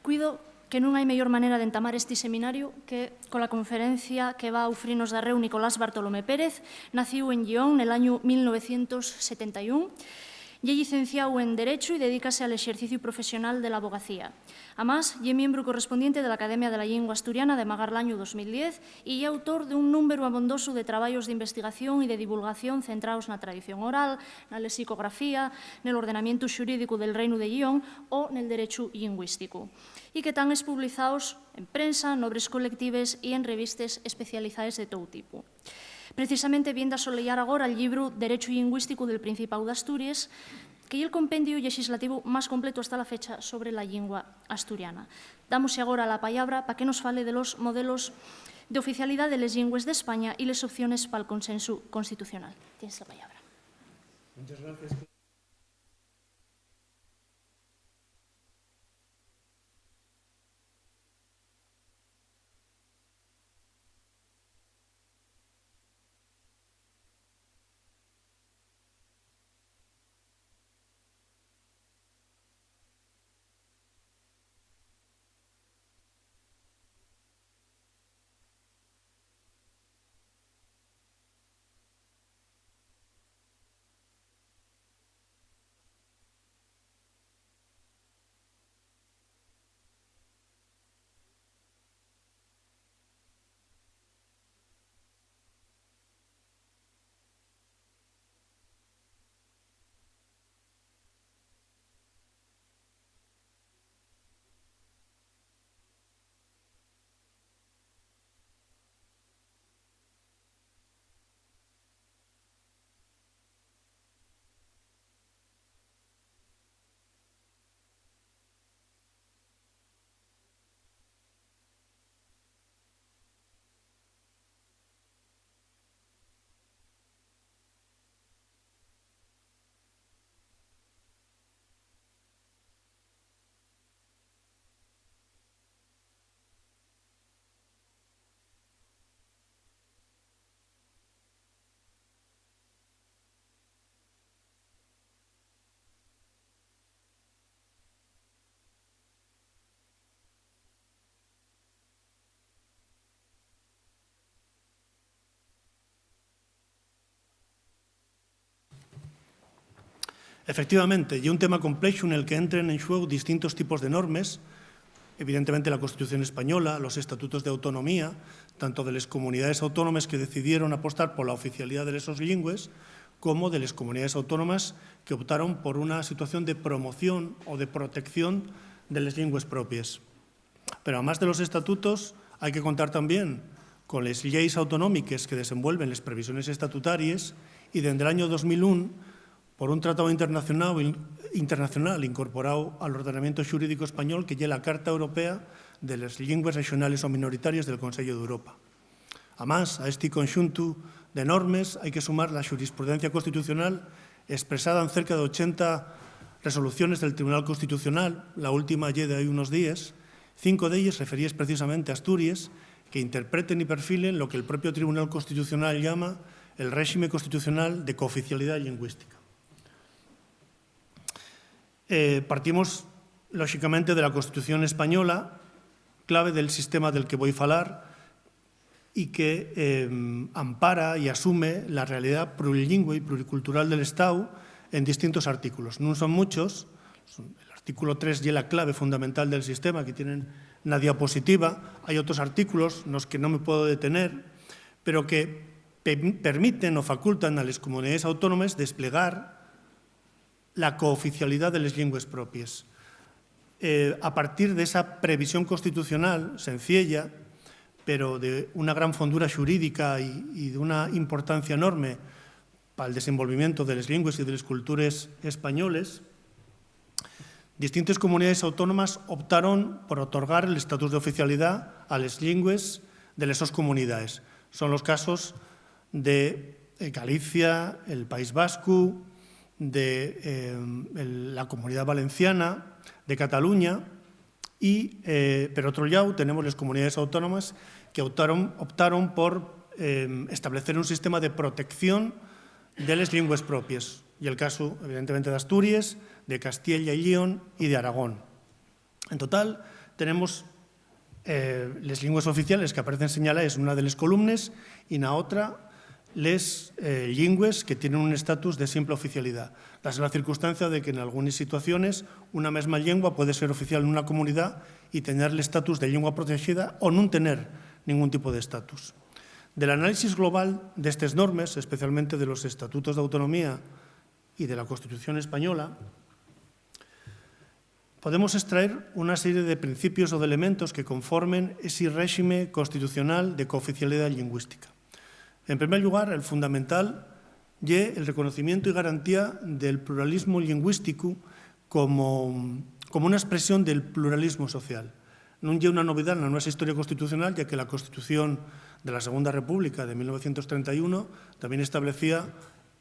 Cuido que non hai mellor maneira de entamar este seminario que cola conferencia que va a ufrinos da reu Nicolás Bartolomé Pérez. Naciu en Lyon el año 1971 e é licenciado en Derecho e dedícase al exercicio profesional de la abogacía. Además, é miembro correspondiente de la Academia de la Lengua Asturiana de Magar l'año 2010 e é autor de un número abondoso de traballos de investigación e de divulgación centrados na tradición oral, na lexicografía, nel ordenamiento xurídico del Reino de Lyon ou nel derecho lingüístico, e que están publicados en prensa, nobres colectives e en revistas especializadas de todo tipo. Precisamente viendo a solear agora el libro Derecho Lingüístico del Principado de Asturias, que é o compendio legislativo máis completo hasta la fecha sobre la lingua asturiana. Damos agora la palabra para que nos fale de los modelos de oficialidad de les lingües de España y les opciones para el consenso constitucional. Tienes la palabra. Muchas gracias. Efectivamente, é un tema complexo en el que entren en xogo distintos tipos de normes, evidentemente la Constitución española, los estatutos de autonomía, tanto de las comunidades autónomas que decidieron apostar por la oficialidad de esos lingües, como de las comunidades autónomas que optaron por una situación de promoción o de protección de las lingües propias. Pero además de los estatutos, hay que contar también con las leyes autonómicas que desenvuelven las previsiones estatutarias y desde el año 2001 por un tratado internacional incorporado al ordenamiento xurídico español que lle la Carta Europea de las Lingües Regionales o Minoritarias del Consello de Europa. Además, a este conxunto de normes hai que sumar la jurisprudencia constitucional expresada en cerca de 80 resoluciones del Tribunal Constitucional, la última lle de hai unos días, 5 de ellas referidas precisamente a Asturias, que interpreten y perfilen lo que el propio Tribunal Constitucional llama el régimen constitucional de cooficialidad lingüística. Partimos, lógicamente, de la Constitución española, clave del sistema del que voy a falar y que ampara y asume la realidad plurilingüe y pluricultural del Estado en distintos artículos. No son muchos, el artículo 3 es la clave fundamental del sistema que tienen en la diapositiva, hay otros artículos en los que no me puedo detener, pero que permiten o facultan a las comunidades autónomas desplegar la cooficialidad de las lingües propias. A partir de esa previsión constitucional sencilla, pero de una gran fondura xurídica y de una importancia enorme para el desenvolvimiento de las lingües y de las culturas españoles, distintas comunidades autónomas optaron por otorgar el estatus de oficialidad a las lingües de esas comunidades. Son los casos de Galicia, el País Vasco, de la Comunidad Valenciana, de Cataluña y, por otro lado, tenemos las comunidades autónomas que optaron por establecer un sistema de protección de las lingües propias. Y el caso, evidentemente, de Asturias, de Castilla y León y de Aragón. En total, tenemos les lingües oficiales que aparecen señaladas en una de les columnes y na otra les lingües que tienen un estatus de simple oficialidad. Dase la circunstancia de que en algunas situaciones una mesma lengua puede ser oficial en una comunidad y tener el estatus de lengua protegida o no tener ningún tipo de estatus. Del análisis global de estas normas, especialmente de los estatutos de autonomía y de la Constitución española, podemos extraer una serie de principios o de elementos que conformen ese régimen constitucional de cooficialidad lingüística. En primer lugar, el fundamental es el reconocimiento y garantía del pluralismo lingüístico como una expresión del pluralismo social. No es una novedad en la nuestra historia constitucional, ya que la Constitución de la Segunda República de 1931 también establecía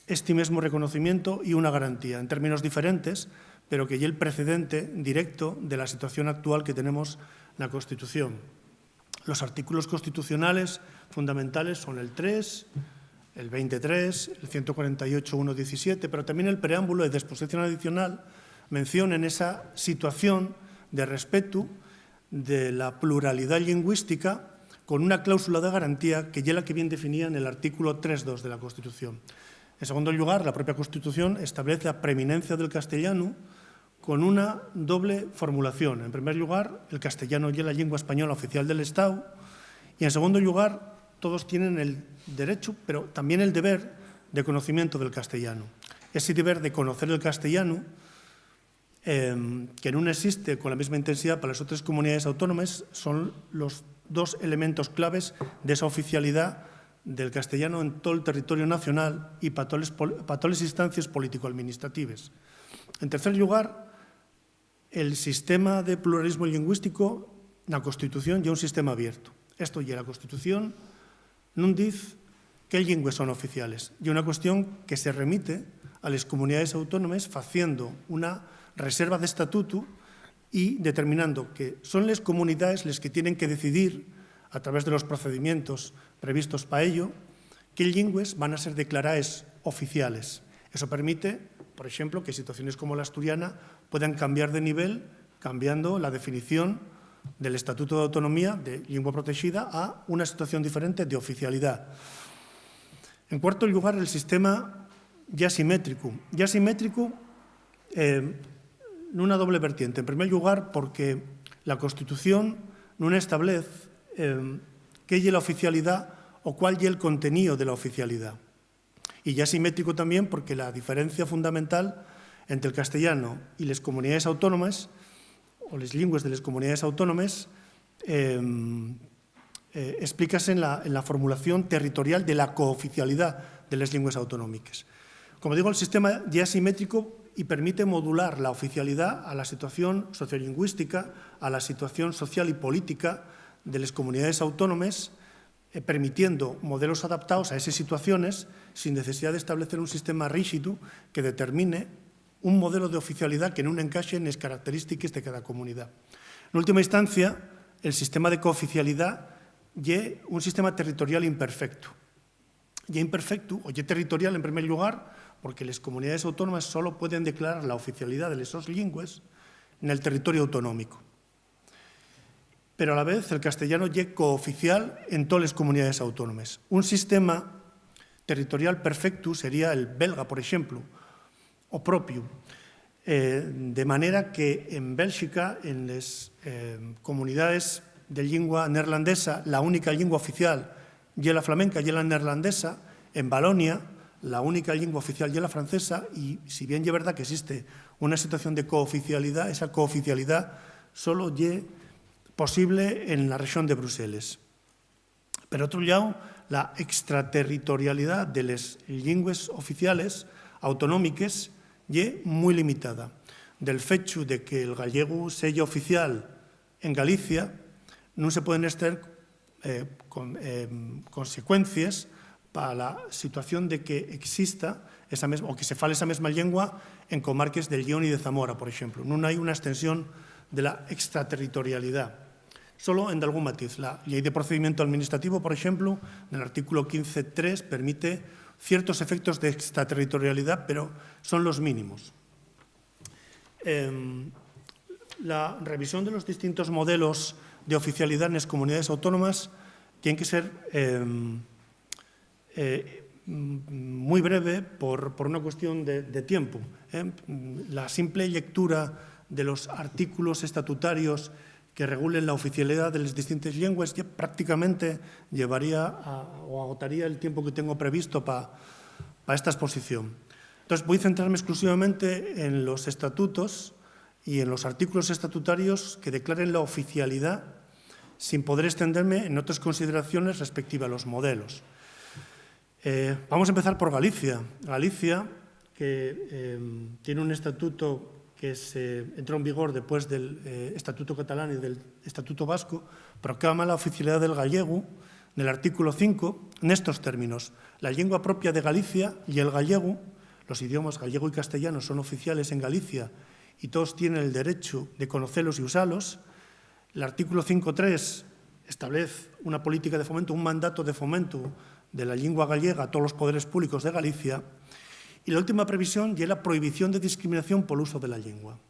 este mismo reconocimiento y una garantía, en términos diferentes, pero que es el precedente directo de la situación actual que tenemos en la Constitución. Los artículos constitucionales fundamentales son el 3, el 23, el 148.1.17, pero también el preámbulo de disposición adicional mencionan esa situación de respeto de la pluralidad lingüística con una cláusula de garantía que ya la que bien definía en el artículo 3.2 de la Constitución. En segundo lugar, la propia Constitución establece la preeminencia del castellano con una doble formulación. En primer lugar, el castellano es la lengua española oficial del Estado y, en segundo lugar, todos tienen el derecho, pero también el deber de conocimiento del castellano. Ese deber de conocer el castellano, que no existe con la misma intensidad para las otras comunidades autónomas, son los dos elementos claves de esa oficialidad del castellano en todo el territorio nacional y para todas las instancias político-administrativas. En tercer lugar, el sistema de pluralismo lingüístico na Constitución é un sistema abierto. Esto é a Constitución non diz que lingües son oficiales. É unha cuestión que se remite a las comunidades autónomas faciendo una reserva de estatuto y determinando que son las comunidades las que tienen que decidir, a través de los procedimientos previstos para ello, qué lingües van a ser declaradas oficiales. Eso permite, por ejemplo, que situaciones como la asturiana puedan cambiar de nivel, cambiando la definición del Estatuto de Autonomía de lengua protegida a una situación diferente de oficialidad. En cuarto lugar, el sistema ya simétrico. Ya simétrico en una doble vertiente. En primer lugar, porque la Constitución no establece qué es la oficialidad o cuál es el contenido de la oficialidad. Y ya simétrico también porque la diferencia fundamental entre el castellano y las comunidades autónomas, o las lingües de las comunidades autónomas, explícase en la formulación territorial de la cooficialidad de las lingües autonómicas. Como digo, el sistema ya es simétrico y permite modular la oficialidad a la situación sociolingüística, a la situación social y política de las comunidades autónomas, permitiendo modelos adaptados a esas situaciones sin necesidad de establecer un sistema rígido que determine un modelo de oficialidad que no encaje en las características de cada comunidad. En última instancia, el sistema de cooficialidad es un sistema territorial imperfecto. Y imperfecto, o territorial en primer lugar, porque las comunidades autónomas solo pueden declarar la oficialidad de las lingües en el territorio autonómico. Pero a la vez el castellano es cooficial en todas las comunidades autónomas. Un sistema territorial perfecto sería el belga, por ejemplo, o propio, de manera que en Bélgica, en las comunidades de lengua neerlandesa, la única lengua oficial es la flamenca y la neerlandesa. En Valonia, la única lengua oficial es la francesa, y si bien es verdad que existe una situación de cooficialidad, esa cooficialidad solo es posible en la región de Bruselas. Por otro lado, la extraterritorialidad de las lingües oficiales autonómicas es muy limitada. Del hecho de que el gallego sea oficial en Galicia, no se pueden extraer consecuencias para la situación de que exista esa mesma, o que se fale esa mesma lengua en comarques del León y de Zamora, por ejemplo. No hay una extensión de la extraterritorialidad. Solo en algún matiz. La ley de procedimiento administrativo, por ejemplo, en el artículo 15.3 permite ciertos efectos de extraterritorialidad, pero son los mínimos. la revisión de los distintos modelos de oficialidad en las comunidades autónomas tiene que ser muy breve por una cuestión de tiempo. La simple lectura de los artículos estatutarios que regulen la oficialidad de las distintas lenguas ya prácticamente llevaría o agotaría el tiempo que tengo previsto para esta exposición. Entonces, voy a centrarme exclusivamente en los estatutos y en los artículos estatutarios que declaren la oficialidad, sin poder extenderme en otras consideraciones respectivas a los modelos. Vamos a empezar por Galicia. Galicia, que tiene un estatuto que entró en vigor después del Estatuto catalán y del Estatuto vasco, proclama la oficialidad del gallego, del artículo 5, en estos términos. La lengua propia de Galicia y el gallego, los idiomas gallego y castellano son oficiales en Galicia y todos tienen el derecho de conocerlos y usarlos. El artículo 5.3 establece una política de fomento, un mandato de fomento de la lengua gallega a todos los poderes públicos de Galicia. Y la última previsión es la prohibición de discriminación por uso de la lengua.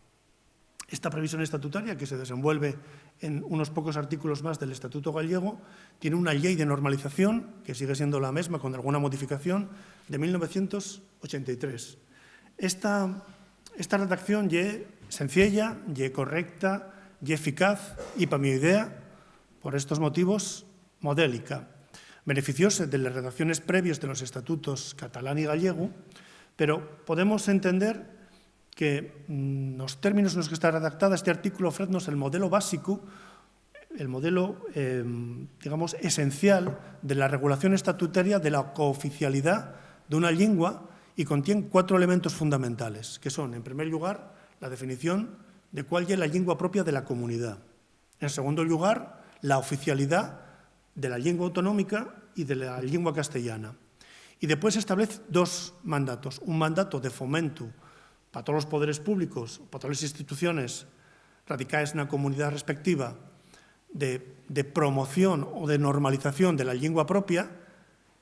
Esta previsión estatutaria, que se desenvuelve en unos pocos artículos más del Estatuto gallego, tiene una ley de normalización, que sigue siendo la misma con alguna modificación, de 1983. Esta redacción es sencilla, es correcta, es eficaz y, para mi idea, por estos motivos, modélica. Beneficiosa de las redacciones previas de los estatutos catalán y gallego, pero podemos entender que los términos en los que está redactada este artículo ofrece el modelo básico, el modelo, digamos, esencial de la regulación estatutaria de la cooficialidad de una lengua y contiene 4 elementos fundamentales, que son, en primer lugar, la definición de cuál es la lengua propia de la comunidad. En segundo lugar, la oficialidad de la lengua autonómica y de la lengua castellana. Y después establece 2 mandatos. Un mandato de fomento para todos los poderes públicos, para todas las instituciones radicadas en la comunidad respectiva, de promoción o de normalización de la lengua propia,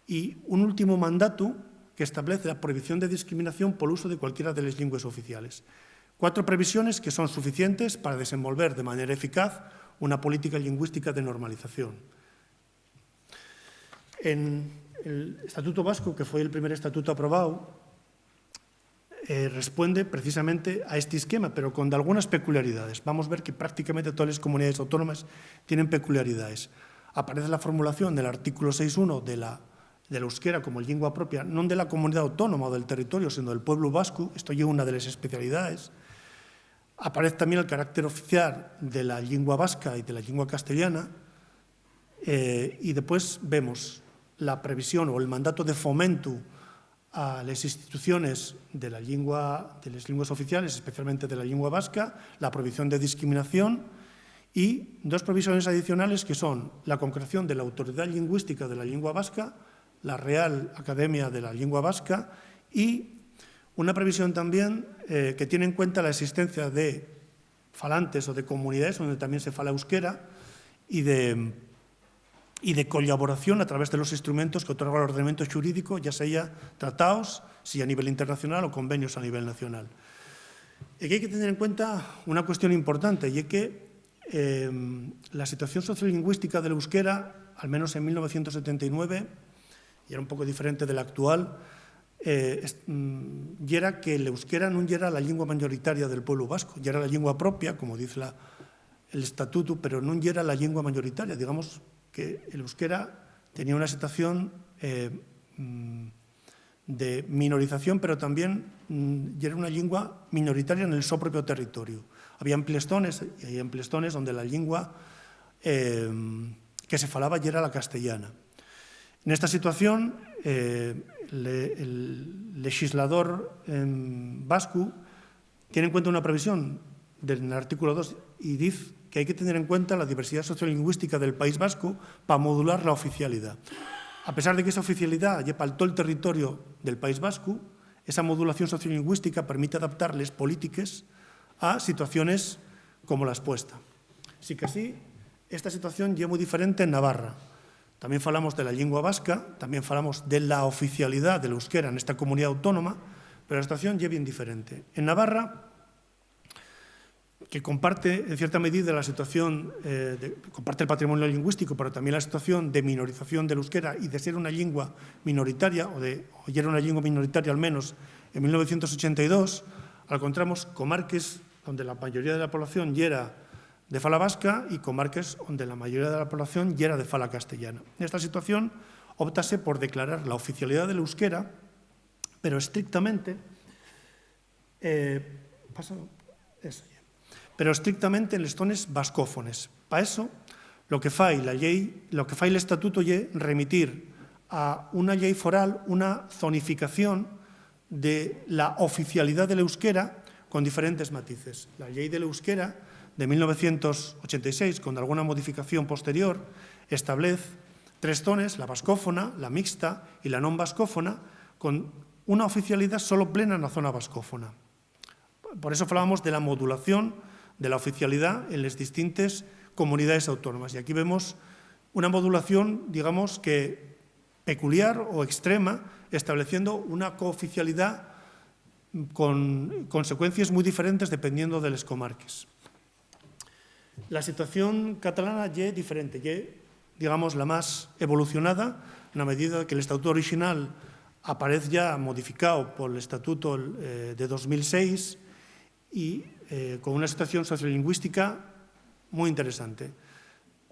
y un último mandato que establece la prohibición de discriminación por uso de cualquiera de las lenguas oficiales. 4 previsiones que son suficientes para desenvolver de manera eficaz una política lingüística de normalización. En el Estatuto Vasco, que fue el primer estatuto aprobado, responde precisamente a este esquema, pero con algunas peculiaridades. Vamos a ver que prácticamente todas las comunidades autónomas tienen peculiaridades. Aparece la formulación del artículo 6.1 del euskera como lengua propia, no de la comunidad autónoma o del territorio, sino del pueblo vasco. Esto es una de las especialidades. Aparece también el carácter oficial de la lengua vasca y de la lengua castellana. Y después vemos la previsión o el mandato de fomento a las instituciones de las lenguas oficiales, especialmente de la lengua vasca, la prohibición de discriminación y 2 previsiones adicionales que son la concreción de la autoridad lingüística de la lengua vasca, la Real Academia de la Lengua Vasca, y una previsión también que tiene en cuenta la existencia de falantes o de comunidades donde también se fala euskera y de colaboración a través de los instrumentos que otorga el ordenamiento jurídico, ya sea tratados, si a nivel internacional o convenios a nivel nacional. Y aquí hay que tener en cuenta una cuestión importante, y es que la situación sociolingüística del euskera, al menos en 1979, y era un poco diferente de la actual, y era que el euskera no era la lengua mayoritaria del pueblo vasco, ya era la lengua propia, como dice el estatuto, pero no era la lengua mayoritaria. Digamos que el euskera tenía una situación de minorización, pero también era una lengua minoritaria en el su propio territorio. Había emplestones donde la lengua que se falaba ya era la castellana. En esta situación, el legislador vasco tiene en cuenta una previsión del artículo 2 y dice que hay que tener en cuenta la diversidad sociolingüística del País Vasco para modular la oficialidad. A pesar de que esa oficialidad lleva todo el territorio del País Vasco, esa modulación sociolingüística permite adaptar las políticas a situaciones como la expuesta. Sí que sí, esta situación es muy diferente en Navarra. También falamos de la lengua vasca, también falamos de la oficialidad del euskera en esta comunidad autónoma, pero la situación es bien diferente. En Navarra que comparte en cierta medida la situación, comparte el patrimonio lingüístico, pero también la situación de minorización del euskera y de ser una lengua minoritaria, o era una lengua minoritaria al menos en 1982, encontramos comarques donde la mayoría de la población ya era de fala vasca y comarques donde la mayoría de la población ya era de fala castellana. En esta situación, óptase por declarar la oficialidad del euskera, pero estrictamente en les zones vascófones. Para eso, lo que fai el estatuto é remitir a una ley foral una zonificación de la oficialidad del euskera con diferentes matices. La ley del euskera de 1986, con alguna modificación posterior, establece 3 zonas, la vascófona, la mixta y la non vascófona, con una oficialidad solo plena en la zona vascófona. Por eso hablábamos de la modulación de la oficialidad en las distintas comunidades autónomas. Y aquí vemos una modulación, digamos, que peculiar o extrema, estableciendo una cooficialidad con consecuencias muy diferentes dependiendo de las comarques. La situación catalana ya es diferente, ya digamos la más evolucionada, en la medida que el estatuto original aparece ya modificado por el estatuto de 2006 y con una situación sociolingüística muy interesante.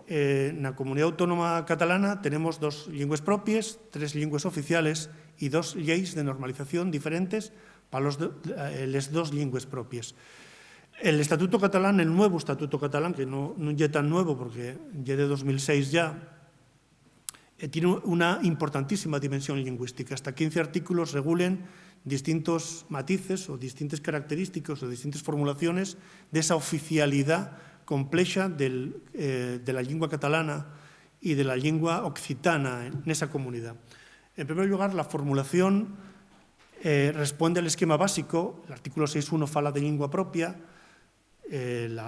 En la comunidad autónoma catalana tenemos 2 lenguas propias, 3 lenguas oficiales y 2 leyes de normalización diferentes para las 2 lenguas propias. El Estatuto Catalán, el nuevo Estatuto Catalán, que no es tan nuevo porque ya de 2006 ya, tiene una importantísima dimensión lingüística. Hasta 15 artículos regulen distintos matices o distintas características o distintas formulaciones de esa oficialidad compleja de la lengua catalana y de la lengua occitana en esa comunidad. En primer lugar, la formulación responde al esquema básico. El artículo 6.1 fala de lengua propia, el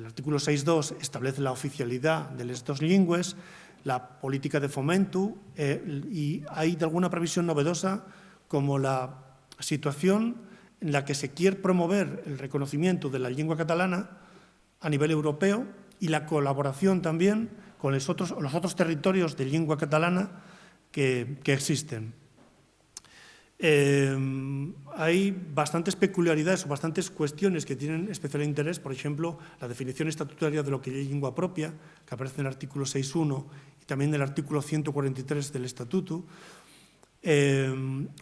artículo 6.2 establece la oficialidad de las 2 lenguas, la política de fomento y hay alguna previsión novedosa como la situación en la que se quiere promover el reconocimiento de la lengua catalana a nivel europeo y la colaboración también con los otros territorios de lengua catalana que existen. Hay bastantes peculiaridades o bastantes cuestiones que tienen especial interés, por ejemplo, la definición estatutaria de lo que es lengua propia, que aparece en el artículo 6.1 y también en el artículo 143 del Estatuto,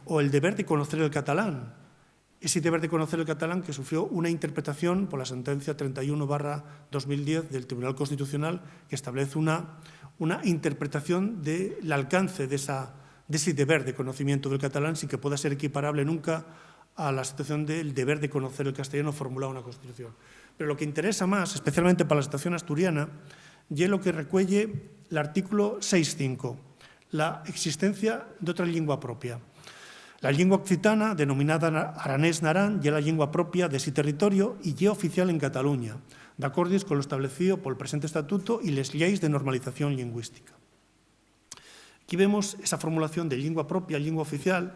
o el deber de conocer el catalán. Ese deber de conocer el catalán que sufrió una interpretación por la sentencia 31/2010 del Tribunal Constitucional que establece una interpretación del alcance de ese deber de conocimiento del catalán sin que pueda ser equiparable nunca a la situación del deber de conocer el castellano formulado en la Constitución. Pero lo que interesa más, especialmente para la situación asturiana, es lo que recuelle el artículo 6.5, la existencia de otra lengua propia. La lengua occitana, denominada aranés-narán, es la lengua propia de ese territorio y es oficial en Cataluña, de acuerdo con lo establecido por el presente estatuto y las leyes de normalización lingüística. Aquí vemos esa formulación de lengua propia, lengua oficial.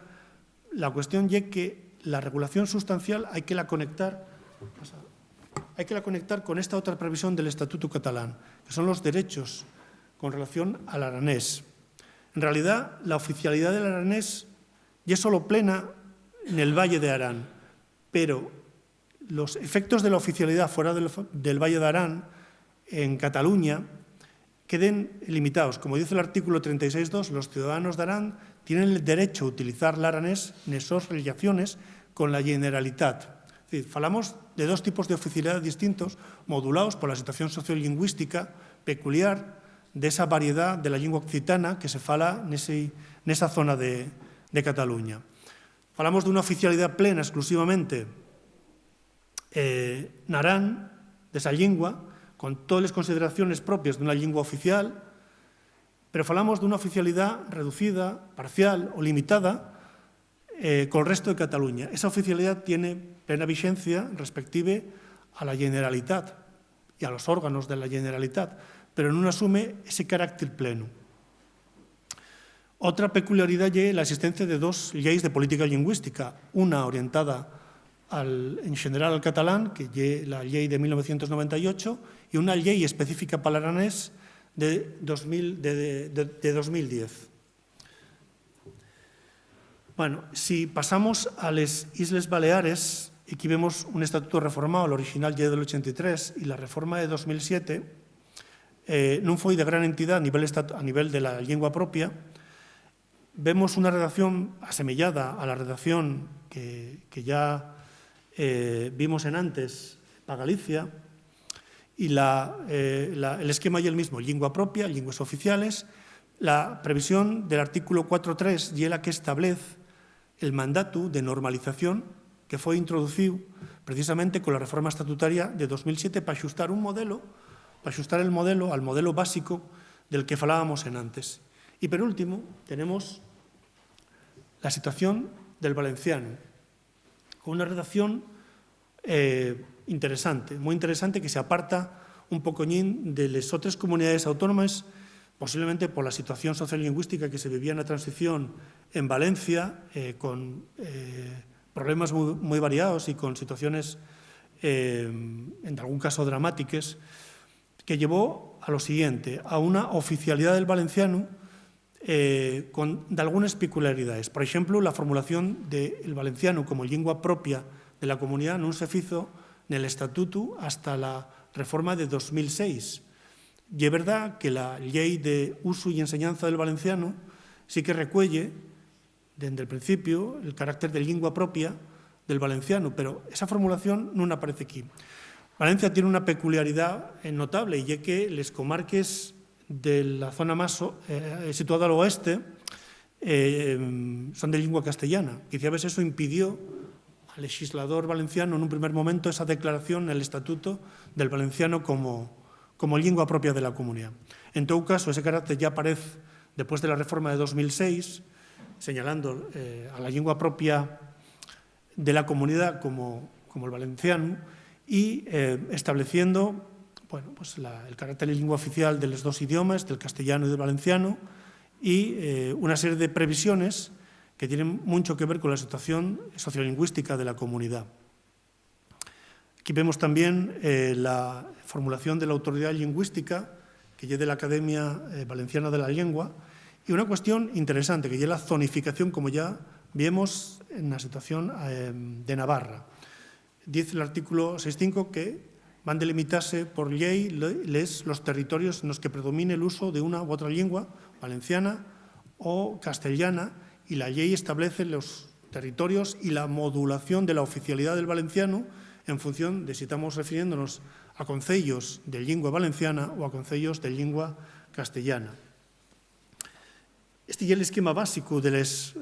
La cuestión es que la regulación sustancial hay que la conectar con esta otra previsión del Estatuto catalán, que son los derechos con relación al aranés. En realidad, la oficialidad del aranés ya es solo plena en el Valle de Arán, pero los efectos de la oficialidad fuera del Valle de Arán, en Cataluña, queden limitados. Como dice el artículo 36.2, los ciudadanos de Arán tienen el derecho a utilizar el aranés en esas relaciones con la Generalitat. Es decir, hablamos de 2 tipos de oficialidad distintos, modulados por la situación sociolingüística peculiar de esa variedad de la lengua occitana que se fala en esa zona de Cataluña. Hablamos de una oficialidad plena exclusivamente en Arán, de esa lengua, con todas las consideraciones propias de una lengua oficial, pero hablamos de una oficialidad reducida, parcial o limitada con el resto de Cataluña. Esa oficialidad tiene plena vigencia respective a la Generalitat y a los órganos de la Generalitat, pero no asume ese carácter pleno. Otra peculiaridad es la existencia de 2 leyes de política lingüística, una orientada en general al catalán, que es la ley de 1998, y una ley específica para el aranés de 2010. Bueno, si pasamos a las Islas Baleares, aquí vemos un estatuto reformado, el original ya del 83, y la reforma de 2007, non foi de gran entidad a nivel de la lengua propia. Vemos una redacción asemellada a la redacción que ya vimos en antes para Galicia, y el esquema y el mismo, lengua propia, lenguas oficiales. La previsión del artículo 4.3 y la que establece el mandato de normalización que foi introducido precisamente con la reforma estatutaria de 2007 para ajustar el modelo al modelo básico del que falábamos en antes. Y por último, tenemos la situación del valenciano, con una redacción interesante, muy interesante, que se aparta un pocoñín de las otras comunidades autónomas, posiblemente por la situación sociolingüística que se vivía en la transición en Valencia, con problemas muy variados y con situaciones, en algún caso, dramáticas, que llevó a lo siguiente, a una oficialidad del valenciano de algunas peculiaridades. Por ejemplo, la formulación del valenciano como lengua propia de la comunidad no se hizo en el estatuto hasta la reforma de 2006. Y es verdad que la ley de uso y enseñanza del valenciano sí que recuelle, desde el principio, el carácter de lengua propia del valenciano, pero esa formulación no aparece aquí. Valencia tiene una peculiaridad notable, y es que las comarques de la zona más situada al oeste son de lengua castellana. Quizás eso impidió al legislador valenciano en un primer momento esa declaración en el estatuto del valenciano como lengua propia de la comunidad. En todo caso, ese carácter ya aparece después de la reforma de 2006, señalando a la lengua propia de la comunidad como el valenciano, y estableciendo el carácter de lengua oficial de los dos idiomas, del castellano y del valenciano, y una serie de previsiones que tienen mucho que ver con la situación sociolingüística de la comunidad. Aquí vemos también la formulación de la autoridad lingüística, que es de la Academia Valenciana de la Lengua, y una cuestión interesante, que es la zonificación, como ya vimos en la situación de Navarra. Dice el artículo 6.5 que van a delimitarse por ley los territorios en los que predomine el uso de una u otra lengua, valenciana o castellana, y la ley establece los territorios y la modulación de la oficialidad del valenciano en función de si estamos refiriéndonos a concellos de lengua valenciana o a concellos de lengua castellana. Este es el esquema básico de las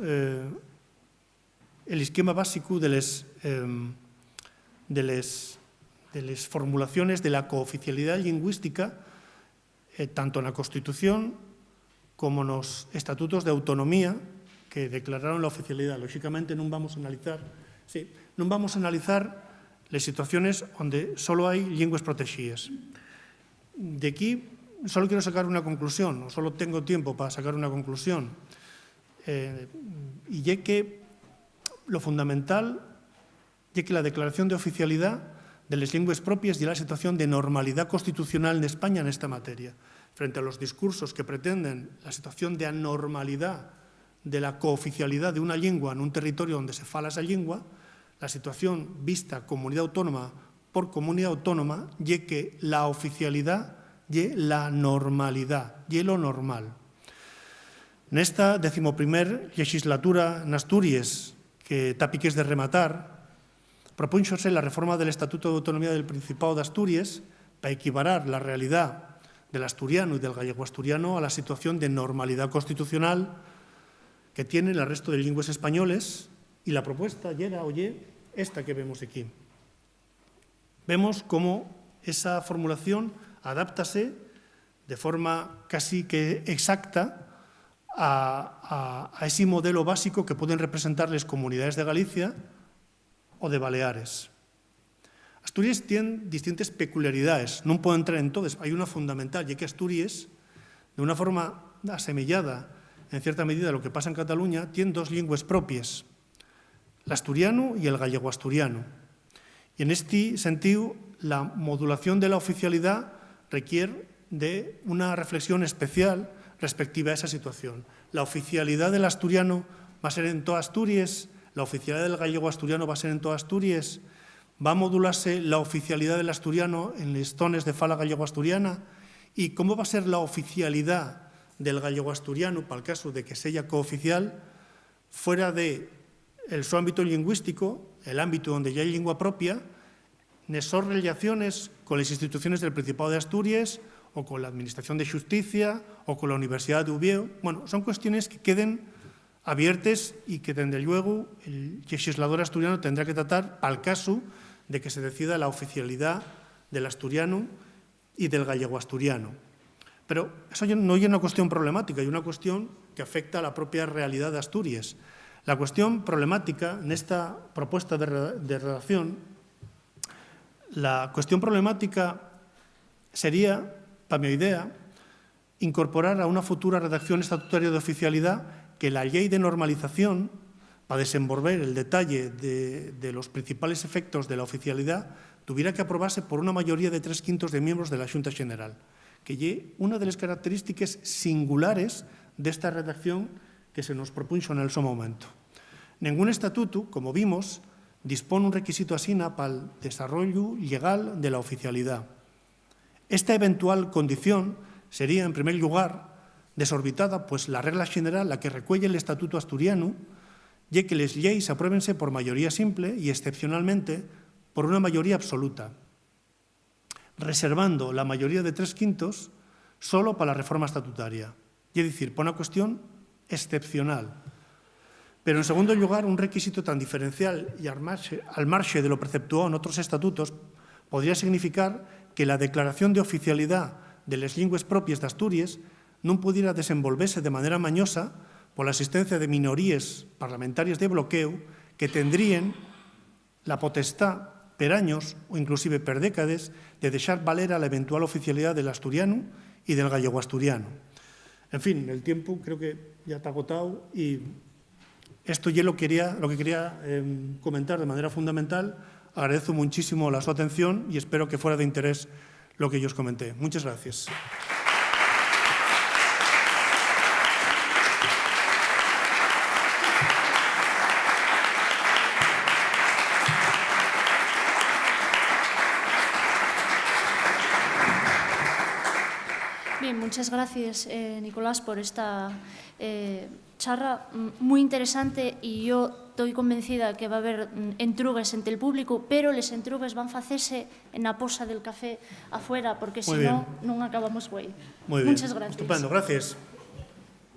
formulaciones de la cooficialidad lingüística, tanto en la Constitución como en los estatutos de autonomía que declararon la oficialidad. Lógicamente non vamos a analizar las situaciones donde solo hay lenguas protegidas. De aquí solo quiero sacar una conclusión, o solo tengo tiempo para sacar una conclusión, y es que lo fundamental es que la declaración de oficialidad de las lenguas propias y la situación de normalidad constitucional en España en esta materia, frente a los discursos que pretenden la situación de anormalidad de la cooficialidad de una lengua en un territorio donde se fala esa lengua, la situación vista comunidad autónoma por comunidad autónoma, y que la oficialidad y la normalidad, y lo normal. En esta 11ª legislatura en Asturias, que está piques de rematar, propónxose la reforma del Estatuto de Autonomía del Principado de Asturias para equiparar la realidad del asturiano y del gallego asturiano a la situación de normalidad constitucional que tienen el resto de lenguas españoles, y la propuesta era, esta que vemos aquí. Vemos cómo esa formulación adáptase de forma casi que exacta a ese modelo básico que pueden representar las comunidades de Galicia o de Baleares. Asturias tiene distintas peculiaridades, no puedo entrar en todas, hay una fundamental, ya que Asturias, de una forma asemejada en cierta medida a lo que pasa en Cataluña, tiene dos lenguas propias, l'asturiano y el gallego-asturiano. Y en este sentido, la modulación de la oficialidad requiere de una reflexión especial respectiva a esa situación. La oficialidad del asturiano va a ser en toda Asturias, la oficialidad del gallego-asturiano va a ser en toda Asturias, va a modularse la oficialidad del asturiano en les zones de fala gallego-asturiana y cómo va a ser la oficialidad del gallego-asturiano, para el caso de que sea cooficial, fuera de su ámbito lingüístico, el ámbito donde ya hay lengua propia, en esas relaciones con las instituciones del Principado de Asturias o con la Administración de Justicia o con la Universidad de Uvieu. Bueno, son cuestiones que queden abiertas y que, desde luego, el legislador asturiano tendrá que tratar al caso de que se decida la oficialidad del asturiano y del gallego-asturiano. Pero eso no es una cuestión problemática, es una cuestión que afecta a la propia realidad de Asturias. La cuestión problemática en esta propuesta de redacción, la cuestión problemática sería, para mi idea, incorporar a una futura redacción estatutaria de oficialidad que la ley de normalización, para desenvolver el detalle de los principales efectos de la oficialidad, tuviera que aprobarse por una mayoría de 3/5 de miembros de la Xunta General, que es una de las características singulares de esta redacción que se nos propuso en el su momento. Ningún estatuto, como vimos, dispone un requisito asina para el desarrollo legal de la oficialidad. Esta eventual condición sería, en primer lugar, desorbitada, pues la regla general, la que recuelle el Estatuto asturiano, y que les leyes apruébense por mayoría simple y, excepcionalmente, por una mayoría absoluta, reservando la mayoría de 3/5 solo para la reforma estatutaria, es decir, por una cuestión excepcional. Pero, en segundo lugar, un requisito tan diferencial y al margen de lo preceptuado en otros estatutos podría significar que la declaración de oficialidad de las lenguas propias de Asturias no pudiera desenvolverse de manera mañosa por la existencia de minorías parlamentarias de bloqueo que tendrían la potestad per años o inclusive per décades de dejar valer a la eventual oficialidad del asturiano y del gallego-asturiano. En fin, el tiempo creo que ya está agotado y esto ya lo que quería comentar de manera fundamental. Agradezco muchísimo su atención y espero que fuera de interés lo que yo os comenté. Muchas gracias. Bien, muchas gracias, Nicolás, por esta charla muy interesante y yo estoy convencida que va a haber entrugues entre el público, pero les entrugues van a hacerse en la posa del café afuera, porque si no, no acabamos güey. Muy bien. Muchas gracias. Estupendo, gracias.